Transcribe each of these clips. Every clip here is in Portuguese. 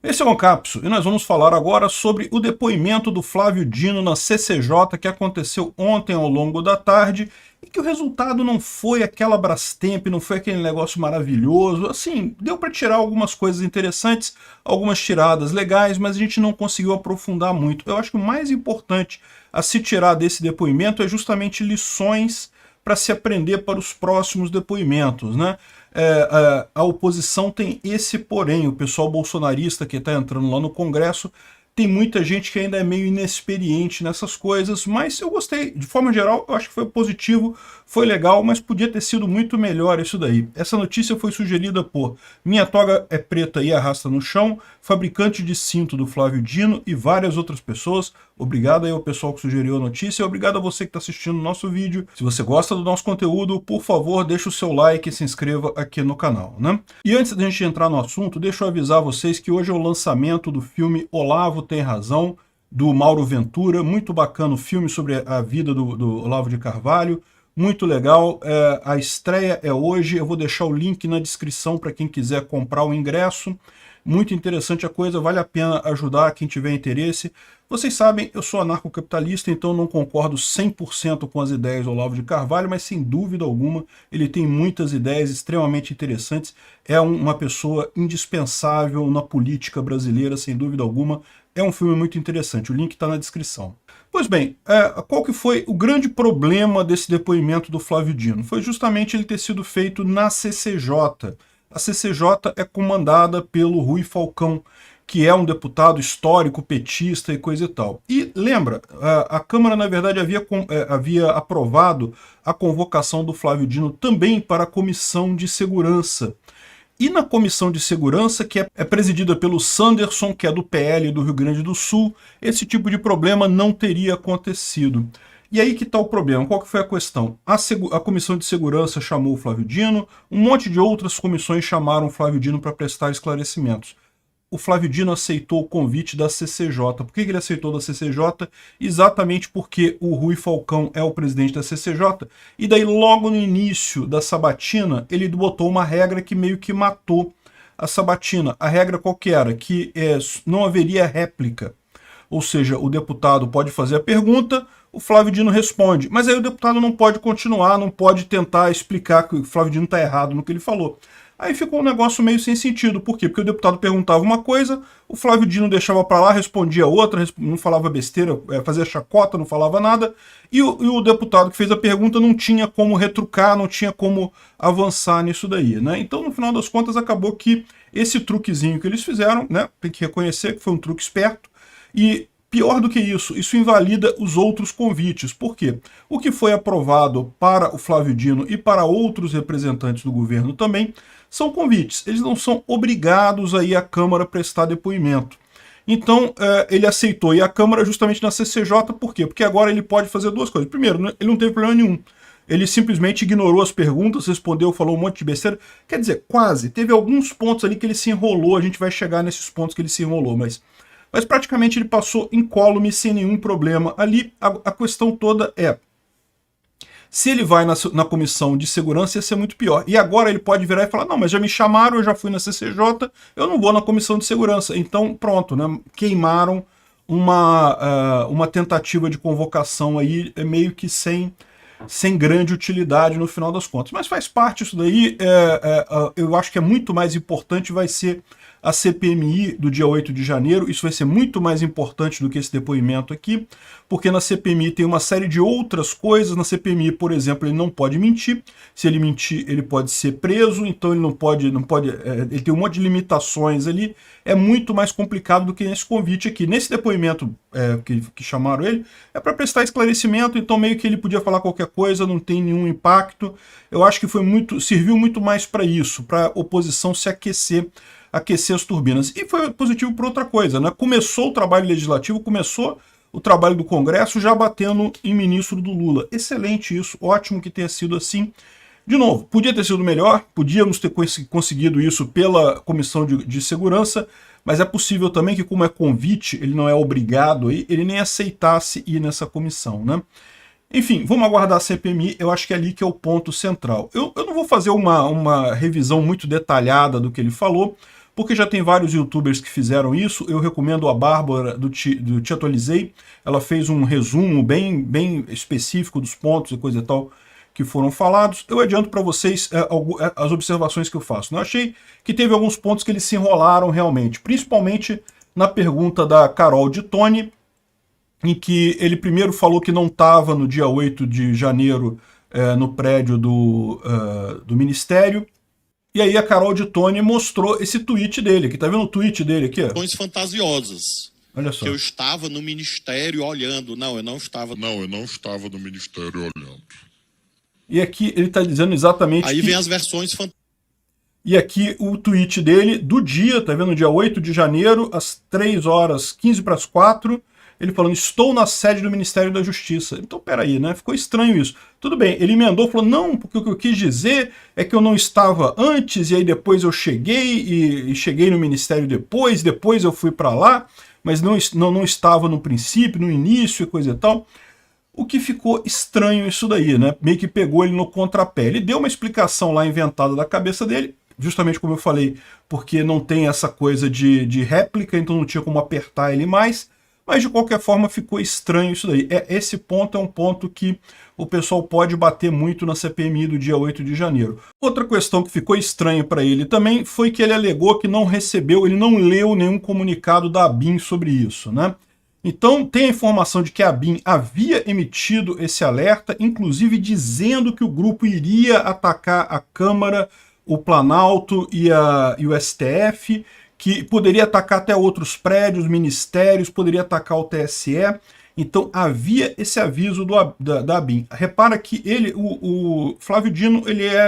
Esse é o Ancapso, e nós vamos falar agora sobre o depoimento do Flávio Dino na CCJ que aconteceu ontem ao longo da tarde e que o resultado não foi aquela Brastemp, não foi aquele negócio maravilhoso. Assim, deu para tirar algumas coisas interessantes, algumas tiradas legais, mas a gente não conseguiu aprofundar muito. Eu acho que o mais importante a se tirar desse depoimento é justamente lições para se aprender para os próximos depoimentos, né? A oposição tem esse porém, o pessoal bolsonarista que está entrando lá no Congresso, tem muita gente que ainda é meio inexperiente nessas coisas, mas eu gostei, de forma geral, eu acho que foi positivo, foi legal, mas podia ter sido muito melhor isso daí. Essa notícia foi sugerida por Minha Toga é Preta e Arrasta no Chão, fabricante de cinto do Flávio Dino e várias outras pessoas. Obrigado aí ao pessoal que sugeriu a notícia, obrigado a você que está assistindo o nosso vídeo. Se você gosta do nosso conteúdo, por favor, deixa o seu like e se inscreva aqui no canal, né? E antes da gente entrar no assunto, deixa eu avisar vocês que hoje é o lançamento do filme Olavo Tem Razão, do Mauro Ventura. Muito bacana o filme sobre a vida do Olavo de Carvalho, muito legal. A estreia é hoje, eu vou deixar o link na descrição para quem quiser comprar o ingresso. Muito interessante a coisa, vale a pena ajudar quem tiver interesse. Vocês sabem, eu sou anarcocapitalista, então não concordo 100% com as ideias do Olavo de Carvalho, mas sem dúvida alguma ele tem muitas ideias extremamente interessantes. É uma pessoa indispensável na política brasileira, sem dúvida alguma. É um filme muito interessante, o link está na descrição. Pois bem, qual que foi o grande problema desse depoimento do Flávio Dino? Foi justamente ele ter sido feito na CCJ. A CCJ é comandada pelo Rui Falcão, que é um deputado histórico, petista e coisa e tal. E lembra, a Câmara, na verdade, havia aprovado a convocação do Flávio Dino também para a Comissão de Segurança. E na Comissão de Segurança, que é presidida pelo Sanderson, que é do PL do Rio Grande do Sul, esse tipo de problema não teria acontecido. E aí que está o problema, qual que foi a questão? A Comissão de Segurança chamou o Flávio Dino, um monte de outras comissões chamaram o Flávio Dino para prestar esclarecimentos. O Flávio Dino aceitou o convite da CCJ. Por que ele aceitou da CCJ? Exatamente porque o Rui Falcão é o presidente da CCJ, e daí logo no início da sabatina ele botou uma regra que meio que matou a sabatina. A regra qual que era? Que não haveria réplica. Ou seja, o deputado pode fazer a pergunta, o Flávio Dino responde, mas aí o deputado não pode continuar, não pode tentar explicar que o Flávio Dino está errado no que ele falou. Aí ficou um negócio meio sem sentido. Por quê? Porque o deputado perguntava uma coisa, o Flávio Dino deixava para lá, respondia outra, não falava besteira, fazia chacota, não falava nada, e o deputado que fez a pergunta não tinha como retrucar, não tinha como avançar nisso daí, né? Então, no final das contas, acabou que esse truquezinho que eles fizeram, né, tem que reconhecer que foi um truque esperto, e pior do que isso invalida os outros convites. Por quê? O que foi aprovado para o Flávio Dino e para outros representantes do governo também são convites. Eles não são obrigados a ir à Câmara prestar depoimento. Então, ele aceitou ir à Câmara justamente na CCJ. Por quê? Porque agora ele pode fazer duas coisas. Primeiro, ele não teve problema nenhum. Ele simplesmente ignorou as perguntas, respondeu, falou um monte de besteira. Quer dizer, quase. Teve alguns pontos ali que ele se enrolou. A gente vai chegar nesses pontos que ele se enrolou, mas praticamente ele passou incólume sem nenhum problema. Ali a questão toda é, se ele vai na Comissão de Segurança ia ser muito pior. E agora ele pode virar e falar, não, mas já me chamaram, eu já fui na CCJ, eu não vou na Comissão de Segurança. Então pronto, né? Queimaram uma tentativa de convocação aí meio que sem grande utilidade no final das contas. Mas faz parte isso daí, eu acho que é muito mais importante, vai ser a CPMI do dia 8 de janeiro, isso vai ser muito mais importante do que esse depoimento aqui, porque na CPMI tem uma série de outras coisas. Na CPMI, por exemplo, ele não pode mentir, se ele mentir ele pode ser preso, então ele não pode ele tem um monte de limitações ali, é muito mais complicado do que nesse convite aqui. Nesse depoimento que chamaram ele, é para prestar esclarecimento, então meio que ele podia falar qualquer coisa, não tem nenhum impacto. Eu acho que serviu muito mais para isso, para a oposição se aquecer as turbinas. E foi positivo por outra coisa, né? Começou o trabalho legislativo, começou o trabalho do Congresso já batendo em ministro do Lula. Excelente isso, ótimo que tenha sido assim. De novo, podia ter sido melhor, podíamos ter conseguido isso pela Comissão de Segurança, mas é possível também que, como é convite, ele não é obrigado, ele nem aceitasse ir nessa comissão, né? Enfim, vamos aguardar a CPMI, eu acho que é ali que é o ponto central. Eu não vou fazer uma revisão muito detalhada do que ele falou, porque já tem vários youtubers que fizeram isso. Eu recomendo a Bárbara do Te Atualizei, ela fez um resumo bem específico dos pontos e coisa e tal que foram falados. Eu adianto para vocês as observações que eu faço. Eu achei que teve alguns pontos que eles se enrolaram realmente, principalmente na pergunta da Carol de Tony, em que ele primeiro falou que não estava no dia 8 de janeiro no prédio do Ministério, e aí a Carol de Tony mostrou esse tweet dele, que tá vendo o tweet dele aqui? Fantasiosas. Olha só. Que eu estava no Ministério olhando. Não, eu não estava. Não, eu não estava no Ministério olhando. E aqui ele está dizendo exatamente Aí vem as versões fantásticas. E aqui o tweet dele do dia, tá vendo? Dia 8 de janeiro, às 3h15 para as 4, ele falando, estou na sede do Ministério da Justiça. Então, peraí, né? Ficou estranho isso. Tudo bem, ele emendou, falou, não, porque o que eu quis dizer é que eu não estava antes, e aí depois eu cheguei, e cheguei no Ministério depois eu fui para lá, mas não estava no princípio, no início e coisa e tal. O que ficou estranho isso daí, né? Meio que pegou ele no contrapé. Ele deu uma explicação lá inventada da cabeça dele, justamente como eu falei, porque não tem essa coisa de réplica, então não tinha como apertar ele mais, mas de qualquer forma ficou estranho isso daí. Esse ponto é um ponto que o pessoal pode bater muito na CPMI do dia 8 de janeiro. Outra questão que ficou estranha para ele também foi que ele alegou que não recebeu, ele não leu nenhum comunicado da ABIN sobre isso, né? Então tem a informação de que a ABIN havia emitido esse alerta, inclusive dizendo que o grupo iria atacar a Câmara, o Planalto e o STF, que poderia atacar até outros prédios, ministérios, poderia atacar o TSE. Então havia esse aviso da ABIN. Repara que o Flávio Dino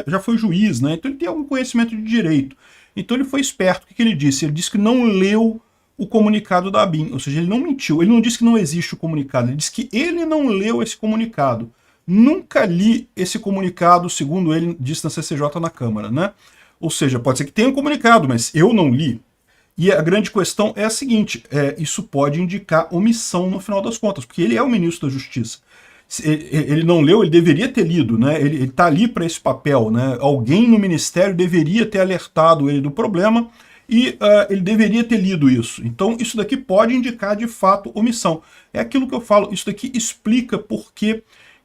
já foi juiz, né? Então ele tem algum conhecimento de direito. Então ele foi esperto. O que ele disse? Ele disse que não leu o comunicado da ABIN, ou seja, ele não mentiu, ele não disse que não existe o comunicado, ele disse que ele não leu esse comunicado. Nunca li esse comunicado, segundo ele disse na CCJ na Câmara, né? Ou seja, pode ser que tenha um comunicado, mas eu não li. E a grande questão é a seguinte, isso pode indicar omissão no final das contas, porque ele é o ministro da Justiça. Ele não leu, ele deveria ter lido, né? Ele está ali para esse papel, né? Alguém no Ministério deveria ter alertado ele do problema, e ele deveria ter lido isso. Então isso daqui pode indicar de fato omissão. É aquilo que eu falo, isso daqui explica por que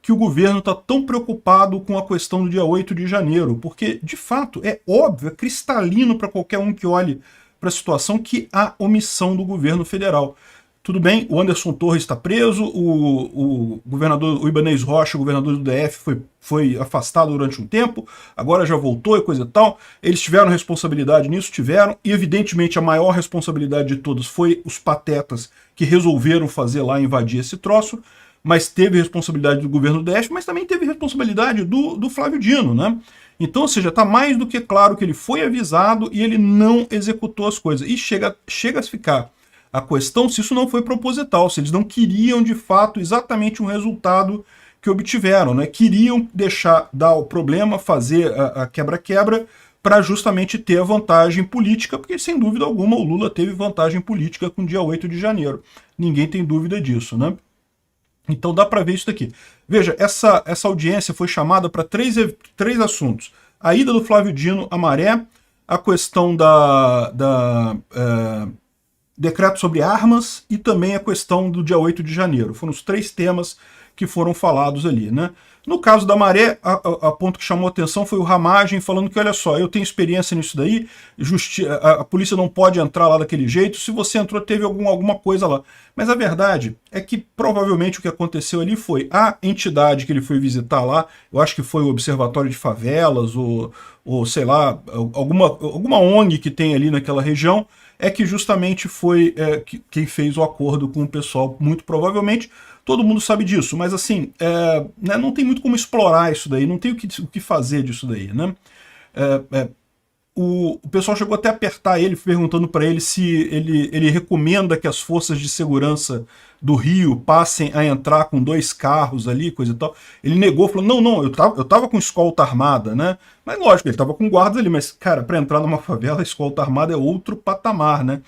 o governo está tão preocupado com a questão do dia 8 de janeiro, porque de fato é óbvio, é cristalino para qualquer um que olhe para a situação que há omissão do governo federal. Tudo bem, o Anderson Torres está preso, o Ibanez Rocha, o governador do DF, foi afastado durante um tempo, agora já voltou e coisa e tal. Eles tiveram responsabilidade nisso, tiveram, e evidentemente a maior responsabilidade de todos foi os patetas que resolveram fazer lá, invadir esse troço, mas teve responsabilidade do governo do DF, mas também teve responsabilidade do Flávio Dino, né? Então, ou seja, está mais do que claro que ele foi avisado e ele não executou as coisas. E chega a ficar a questão se isso não foi proposital, se eles não queriam de fato exatamente um resultado que obtiveram, né? Queriam dar o problema, fazer a quebra-quebra para justamente ter a vantagem política, porque sem dúvida alguma o Lula teve vantagem política com o dia 8 de janeiro. Ninguém tem dúvida disso, né? Então dá para ver isso daqui. Veja, essa audiência foi chamada para três assuntos. A ida do Flávio Dino à Maré, a questão decreto sobre armas e também a questão do dia 8 de janeiro. Foram os 3 temas que foram falados ali, né? No caso da Maré, a ponto que chamou a atenção foi o Ramagem falando que, olha só, eu tenho experiência nisso daí, a polícia não pode entrar lá daquele jeito, se você entrou teve alguma coisa lá. Mas a verdade é que provavelmente o que aconteceu ali foi a entidade que ele foi visitar lá, eu acho que foi o Observatório de Favelas, ou sei lá, alguma ONG que tem ali naquela região, é que justamente foi quem fez o acordo com o pessoal, muito provavelmente. Todo mundo sabe disso, mas assim, né, não tem muito como explorar isso daí, não tem o que fazer disso daí, né? O pessoal chegou até a apertar ele, perguntando para ele se ele recomenda que as forças de segurança do Rio passem a entrar com 2 carros ali, coisa e tal. Ele negou, falou, não, eu tava com escolta armada, né? Mas lógico, ele tava com guardas ali, mas, cara, para entrar numa favela, a escolta armada é outro patamar, né?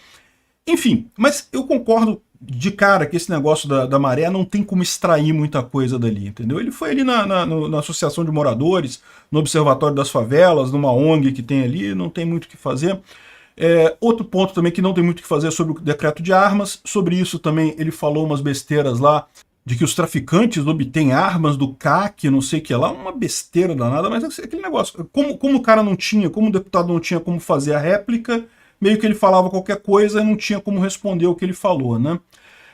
Enfim, mas eu concordo de cara que esse negócio da Maré não tem como extrair muita coisa dali, entendeu? Ele foi ali na Associação de Moradores, no Observatório das Favelas, numa ONG que tem ali, não tem muito o que fazer. Outro ponto também que não tem muito o que fazer é sobre o decreto de armas. Sobre isso também ele falou umas besteiras lá, de que os traficantes obtêm armas do CAC, não sei o que lá, uma besteira danada, mas é aquele negócio. Como o cara não tinha, como o deputado não tinha como fazer a réplica, meio que ele falava qualquer coisa e não tinha como responder o que ele falou, né?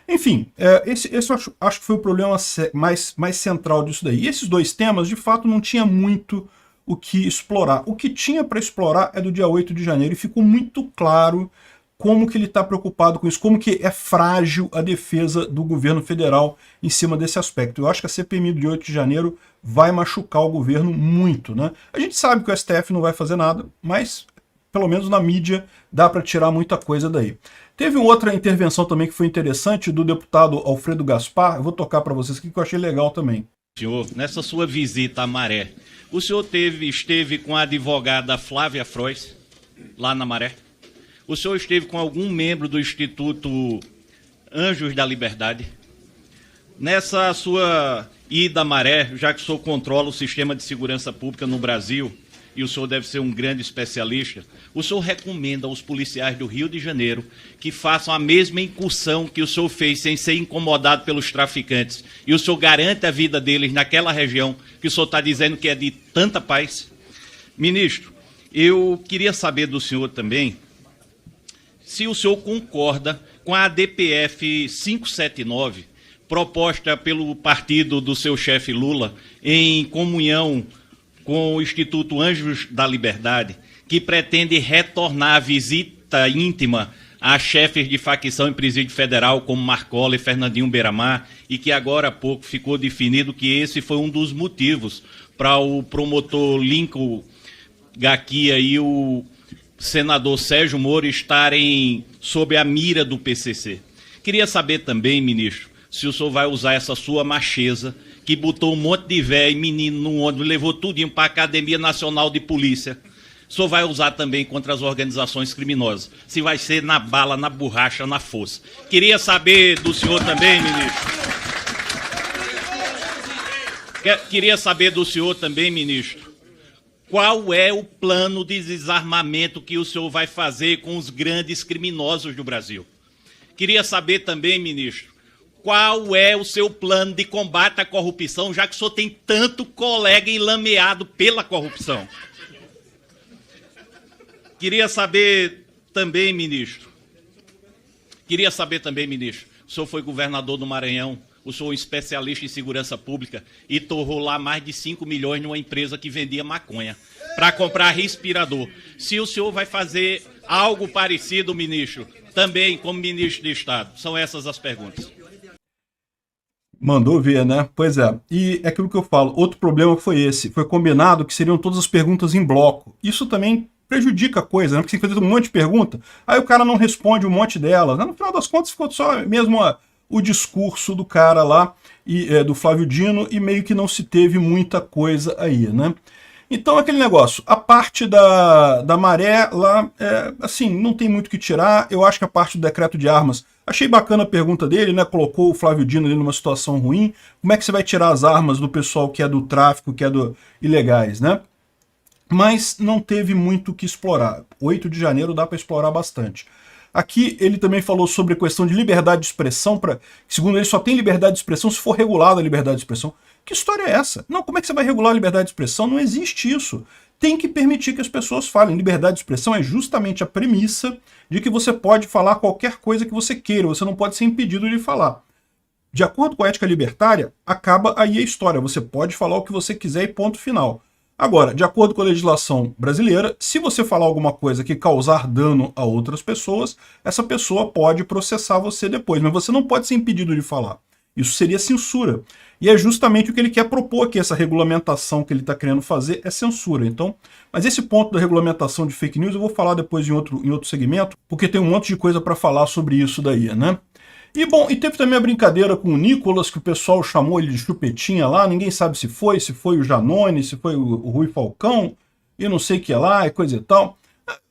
Enfim, esse eu acho que foi o problema mais central disso daí. E esses dois temas, de fato, não tinha muito o que explorar. O que tinha para explorar é do dia 8 de janeiro, e ficou muito claro como que ele está preocupado com isso, como que é frágil a defesa do governo federal em cima desse aspecto. Eu acho que a CPMI do dia 8 de janeiro vai machucar o governo muito, né? A gente sabe que o STF não vai fazer nada, mas pelo menos na mídia dá para tirar muita coisa daí. Teve outra intervenção também que foi interessante, do deputado Alfredo Gaspar. Eu vou tocar para vocês aqui que eu achei legal também. Senhor, nessa sua visita a Maré, o senhor esteve com a advogada Flávia Frois, lá na Maré? O senhor esteve com algum membro do Instituto Anjos da Liberdade? Nessa sua ida a Maré, já que o senhor controla o sistema de segurança pública no Brasil, e o senhor deve ser um grande especialista, o senhor recomenda aos policiais do Rio de Janeiro que façam a mesma incursão que o senhor fez sem ser incomodado pelos traficantes, e o senhor garante a vida deles naquela região que o senhor está dizendo que é de tanta paz? Ministro, eu queria saber do senhor também se o senhor concorda com a ADPF 579, proposta pelo partido do seu chefe Lula, em comunhão com o Instituto Anjos da Liberdade, que pretende retornar a visita íntima a chefes de facção em presídio federal, como Marcola e Fernandinho Beiramar, e que agora há pouco ficou definido que esse foi um dos motivos para o promotor Lincoln Gaquia e o senador Sérgio Moro estarem sob a mira do PCC. Queria saber também, ministro, se o senhor vai usar essa sua macheza, que botou um monte de véio e menino no ônibus, levou tudinho para a Academia Nacional de Polícia. O senhor vai usar também contra as organizações criminosas. Se vai ser na bala, na borracha, na força. Queria saber do senhor também, ministro. Queria saber do senhor também, ministro, qual é o plano de desarmamento que o senhor vai fazer com os grandes criminosos do Brasil? Queria saber também, ministro, qual é o seu plano de combate à corrupção, já que o senhor tem tanto colega enlameado pela corrupção? Queria saber também, ministro, o senhor foi governador do Maranhão, o senhor é um especialista em segurança pública e torrou lá mais de 5 milhões numa empresa que vendia maconha para comprar respirador. Se o senhor vai fazer algo parecido, ministro, também como ministro de Estado? São essas as perguntas. Mandou ver, né? Pois é. E é aquilo que eu falo, outro problema foi esse. Foi combinado que seriam todas as perguntas em bloco. Isso também prejudica a coisa, né? Porque você faz um monte de pergunta, aí o cara não responde um monte delas. No final das contas ficou só mesmo o discurso do cara lá, do Flávio Dino, e meio que não se teve muita coisa aí, né? Então aquele negócio, a parte da Maré lá, assim, não tem muito o que tirar. Eu acho que a parte do decreto de armas, achei bacana a pergunta dele, né? Colocou o Flávio Dino ali numa situação ruim. Como é que você vai tirar as armas do pessoal que é do tráfico, que é do ilegais, né? Mas não teve muito o que explorar. 8 de janeiro dá para explorar bastante. Aqui ele também falou sobre a questão de liberdade de expressão, segundo ele só tem liberdade de expressão se for regulada a liberdade de expressão. Que história é essa? Não, como é que você vai regular a liberdade de expressão? Não existe isso. Tem que permitir que as pessoas falem. Liberdade de expressão é justamente a premissa de que você pode falar qualquer coisa que você queira, você não pode ser impedido de falar. De acordo com a ética libertária, acaba aí a história. Você pode falar o que você quiser e ponto final. Agora, de acordo com a legislação brasileira, se você falar alguma coisa que causar dano a outras pessoas, essa pessoa pode processar você depois, mas você não pode ser impedido de falar. Isso seria censura. E é justamente o que ele quer propor aqui, essa regulamentação que ele está querendo fazer é censura. Então, mas esse ponto da regulamentação de fake news eu vou falar depois em outro segmento, porque tem um monte de coisa para falar sobre isso daí, né? E bom, e teve também a brincadeira com o Nicolas, que o pessoal chamou ele de chupetinha lá, ninguém sabe se foi o Janone, se foi o Rui Falcão, e não sei o que lá, e coisa e tal.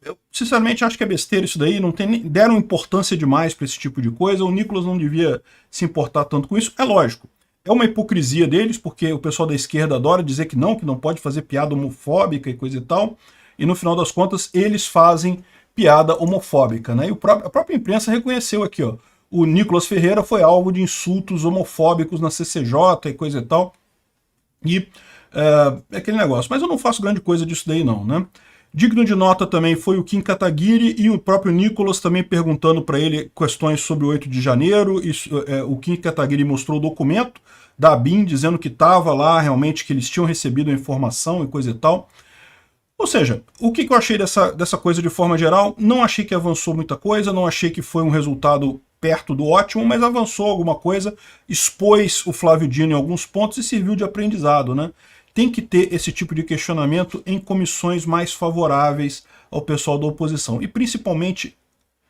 Eu, sinceramente, acho que é besteira isso daí, não tem, deram importância demais para esse tipo de coisa, o Nicolas não devia se importar tanto com isso. É lógico, é uma hipocrisia deles, porque o pessoal da esquerda adora dizer que não pode fazer piada homofóbica e coisa e tal, e no final das contas eles fazem piada homofóbica, né? E a própria imprensa reconheceu aqui, ó, o Nicolas Ferreira foi alvo de insultos homofóbicos na CCJ e coisa e tal. E é aquele negócio. Mas eu não faço grande coisa disso daí não, né? Digno de nota também foi o Kim Kataguiri e o próprio Nicolas também perguntando para ele questões sobre o 8 de janeiro. O Kim Kataguiri mostrou o documento da ABIN dizendo que estava lá realmente, que eles tinham recebido a informação e coisa e tal. Ou seja, o que eu achei dessa coisa de forma geral? Não achei que avançou muita coisa, não achei que foi um resultado perto do ótimo, mas avançou alguma coisa, expôs o Flávio Dino em alguns pontos e serviu de aprendizado, né? Tem que ter esse tipo de questionamento em comissões mais favoráveis ao pessoal da oposição. E principalmente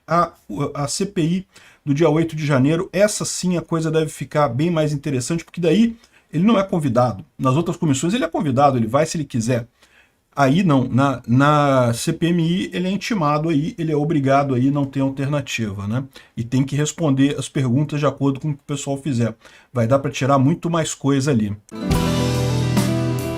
a CPI do dia 8 de janeiro, essa sim a coisa deve ficar bem mais interessante, porque daí ele não é convidado. Nas outras comissões ele é convidado, ele vai se ele quiser. Aí não, na CPMI ele é intimado aí, ele é obrigado aí, não tem alternativa, né? E tem que responder as perguntas de acordo com o que o pessoal fizer. Vai dar para tirar muito mais coisa ali.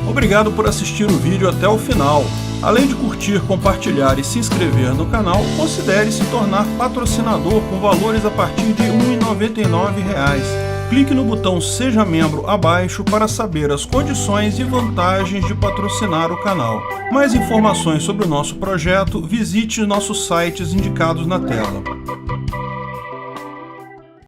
Obrigado por assistir o vídeo até o final. Além de curtir, compartilhar e se inscrever no canal, considere se tornar patrocinador com valores a partir de R$ 1,99. Clique no botão Seja Membro abaixo para saber as condições e vantagens de patrocinar o canal. Mais informações sobre o nosso projeto, visite nossos sites indicados na tela.